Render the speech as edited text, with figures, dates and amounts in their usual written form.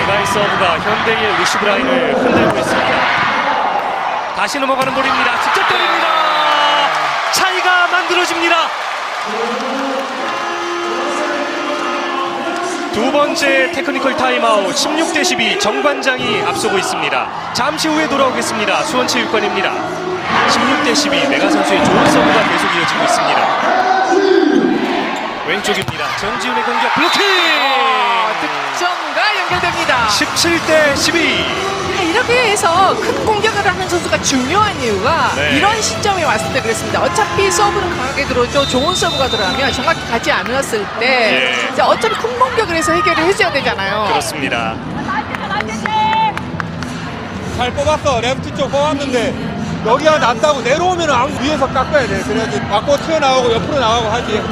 제가의 서브가 현대의 리시브 라인을 흔들고 있습니다. 다시 넘어가는 볼입니다. 직접 때립니다. 차이가 만들어집니다. 두 번째 테크니컬 타임아웃 16대 12 정관장이 앞서고 있습니다. 잠시 후에 돌아오겠습니다. 수원체육관입니다. 16대 12 메가 선수의 좋은 서브가 계속 이어지고 있습니다. 왼쪽입니다. 전지훈의 공격 블로킹! 득점과 연결됩니다. 17대 12. 이렇게 해서 큰 공격을 하는 선수가 중요한 이유가 이런 시점에 왔을 때 그랬습니다. 어차피 서브는 강하게 들어오죠. 좋은 서브가 들어가면 정확히 가지 않았을 때 이제 어차피 큰 공격을 해서 해결을 해줘야 되잖아요. 그렇습니다. 잘 뽑았어. 레프트 쪽 뽑았는데 여기가 낮다고 내려오면 아무 위에서 깎아야 돼. 그래야지 밖으로 튀어나오고 옆으로 나가고 하지.